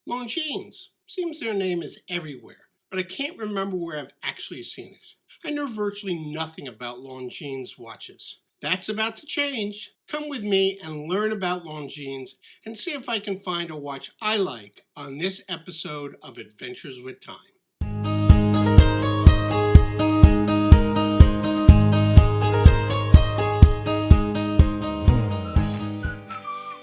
Longines. Seems their name is everywhere, but I can't remember where I've actually seen it. I know virtually nothing about Longines watches. That's about to change. Come with me and learn about Longines and see if I can find a watch I like on this episode of Adventures with Time.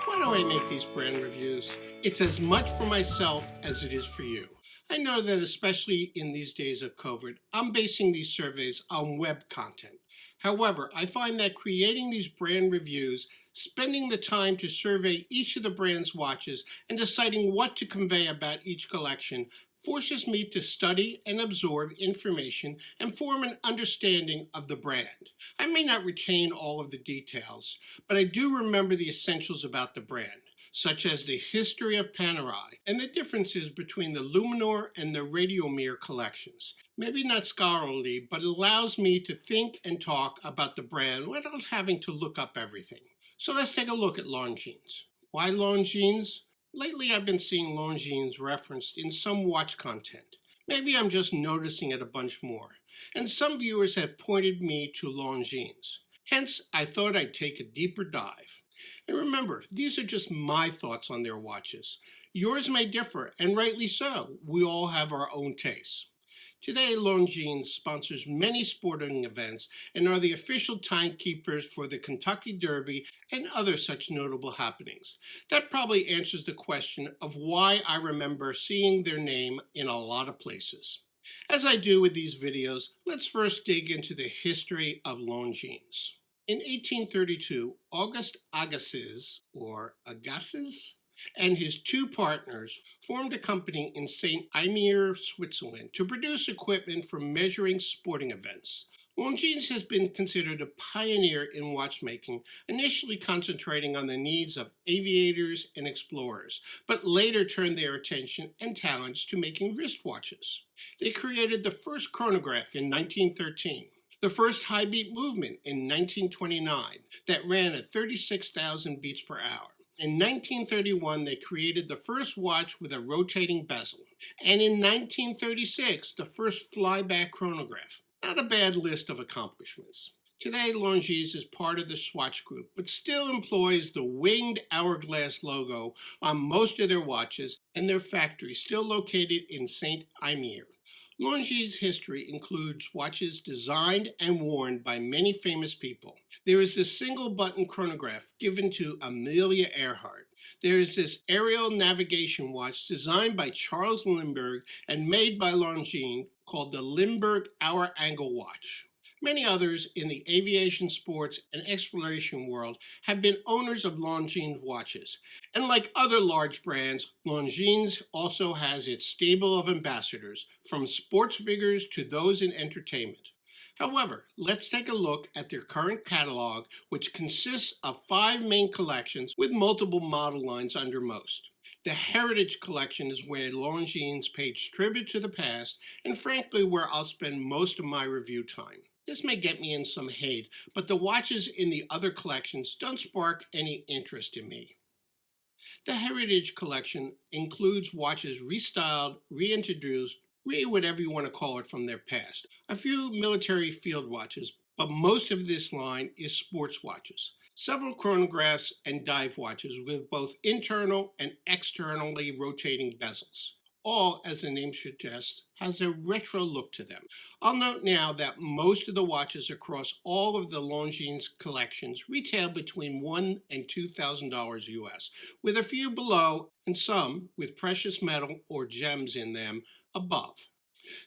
Why do I make these brand reviews? It's as much for myself as it is for you. I know that especially in these days of COVID, I'm basing these surveys on web content. However, I find that creating these brand reviews, spending the time to survey each of the brand's watches, and deciding what to convey about each collection forces me to study and absorb information and form an understanding of the brand. I may not retain all of the details, but I do remember the essentials about the brand, such as the history of Panerai and the differences between the Luminor and the Radiomir collections. Maybe not scholarly, but it allows me to think and talk about the brand without having to look up everything. So let's take a look at Longines. Why Longines? Lately I've been seeing Longines referenced in some watch content. Maybe I'm just noticing it a bunch more. And some viewers have pointed me to Longines. Hence, I thought I'd take a deeper dive. And remember, these are just my thoughts on their watches. Yours may differ, and rightly so. We all have our own tastes. Today, Longines sponsors many sporting events and are the official timekeepers for the Kentucky Derby and other such notable happenings. That probably answers the question of why I remember seeing their name in a lot of places. As I do with these videos, let's first dig into the history of Longines. In 1832, August Agassiz, and his two partners formed a company in St. Imier, Switzerland, to produce equipment for measuring sporting events. Longines has been considered a pioneer in watchmaking, initially concentrating on the needs of aviators and explorers, but later turned their attention and talents to making wristwatches. They created the first chronograph in 1913. The first high beat movement in 1929 that ran at 36,000 beats per hour. In 1931, they created the first watch with a rotating bezel. And in 1936, the first flyback chronograph. Not a bad list of accomplishments. Today, Longines is part of the Swatch Group, but still employs the winged hourglass logo on most of their watches, and their factory still located in St. Imier. Longines' history includes watches designed and worn by many famous people. There is this single-button chronograph given to Amelia Earhart. There is this aerial navigation watch designed by Charles Lindbergh and made by Longines called the Lindbergh Hour Angle Watch. Many others in the aviation, sports, and exploration world have been owners of Longines watches. And like other large brands, Longines also has its stable of ambassadors, from sports figures to those in entertainment. However, let's take a look at their current catalog, which consists of 5 main collections with multiple model lines under most. The Heritage Collection is where Longines pays tribute to the past, and frankly where I'll spend most of my review time. This may get me in some hate, but the watches in the other collections don't spark any interest in me. The Heritage Collection includes watches restyled, reintroduced, whatever you want to call it, from their past. A few military field watches, but most of this line is sports watches. Several chronographs and dive watches with both internal and externally rotating bezels. All, as the name suggests, has a retro look to them. I'll note now that most of the watches across all of the Longines collections retail between $1,000 and $2,000 US, with a few below and some with precious metal or gems in them above.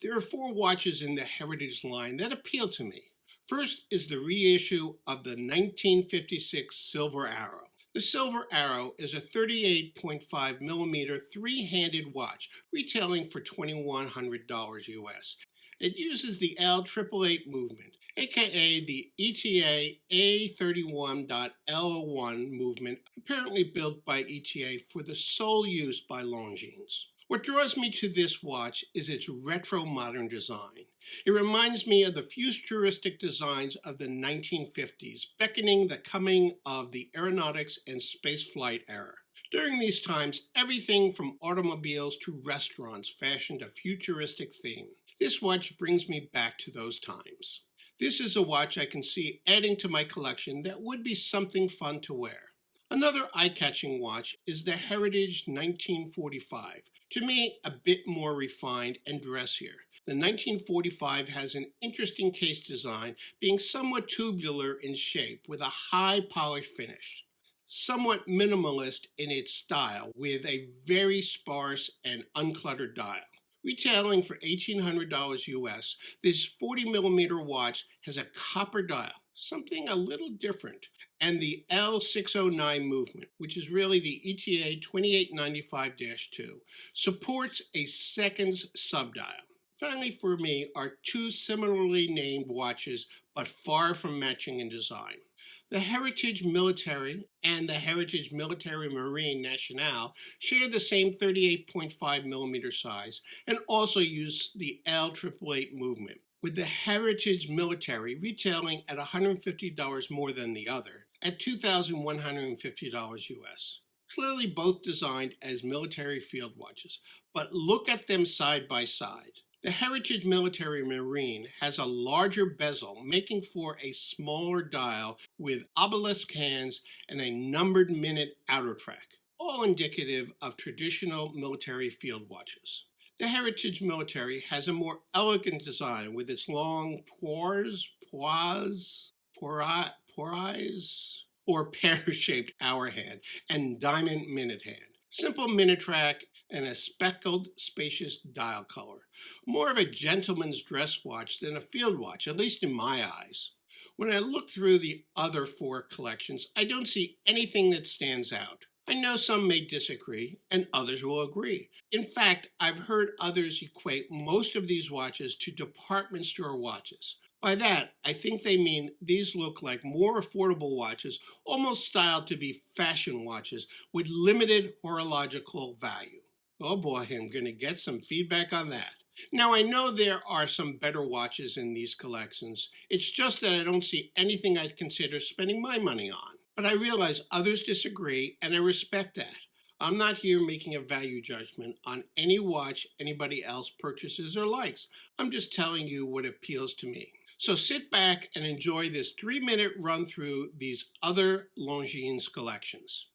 There are 4 watches in the Heritage line that appeal to me. First is the reissue of the 1956 Silver Arrow. The Silver Arrow is a 38.5 millimeter 3-handed watch, retailing for $2,100 US. It uses the L888 movement, aka the ETA A31.L01 movement, apparently built by ETA for the sole use by Longines. What draws me to this watch is its retro modern design. It reminds me of the futuristic designs of the 1950s, beckoning the coming of the aeronautics and spaceflight era. During these times, everything from automobiles to restaurants fashioned a futuristic theme. This watch brings me back to those times. This is a watch I can see adding to my collection that would be something fun to wear. Another eye-catching watch is the Heritage 1945. To me, a bit more refined and dressier. The 1945 has an interesting case design, being somewhat tubular in shape with a high polished finish. Somewhat minimalist in its style, with a very sparse and uncluttered dial. Retailing for $1,800 US, this 40mm watch has a copper dial, something a little different, and the L609 movement, which is really the ETA 2895-2, supports a seconds subdial. Finally, for me, are two similarly named watches, but far from matching in design. The Heritage Military and the Heritage Military Marine Nationale share the same 38.5mm size and also use the L888 movement, with the Heritage Military retailing at $150 more than the other, at $2,150 US. Clearly both designed as military field watches, but look at them side by side. The Heritage Military Marine has a larger bezel, making for a smaller dial with obelisk hands and a numbered minute outer track, all indicative of traditional military field watches. The Heritage Military has a more elegant design with its long or pear-shaped hour hand and diamond minute hand. Simple minute track and a speckled, spacious dial color. More of a gentleman's dress watch than a field watch, at least in my eyes. When I look through the other four collections, I don't see anything that stands out. I know some may disagree, and others will agree. In fact, I've heard others equate most of these watches to department store watches. By that, I think they mean these look like more affordable watches, almost styled to be fashion watches with limited horological value. Oh boy, I'm going to get some feedback on that. Now, I know there are some better watches in these collections. It's just that I don't see anything I'd consider spending my money on. But I realize others disagree, and I respect that. I'm not here making a value judgment on any watch anybody else purchases or likes. I'm just telling you what appeals to me. So sit back and enjoy this 3-minute run through these other Longines collections.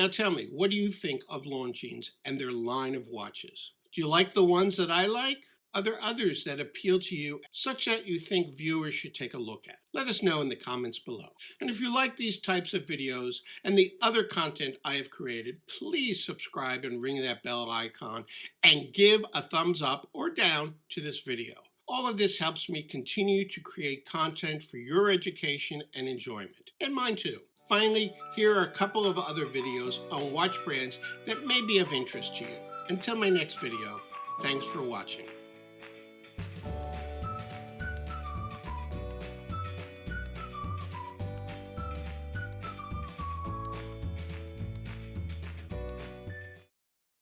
Now tell me, what do you think of Longines and their line of watches? Do you like the ones that I like? Are there others that appeal to you such that you think viewers should take a look at? Let us know in the comments below. And if you like these types of videos and the other content I have created, please subscribe and ring that bell icon and give a thumbs up or down to this video. All of this helps me continue to create content for your education and enjoyment, and mine too. Finally, here are a couple of other videos on watch brands that may be of interest to you. Until my next video, thanks for watching.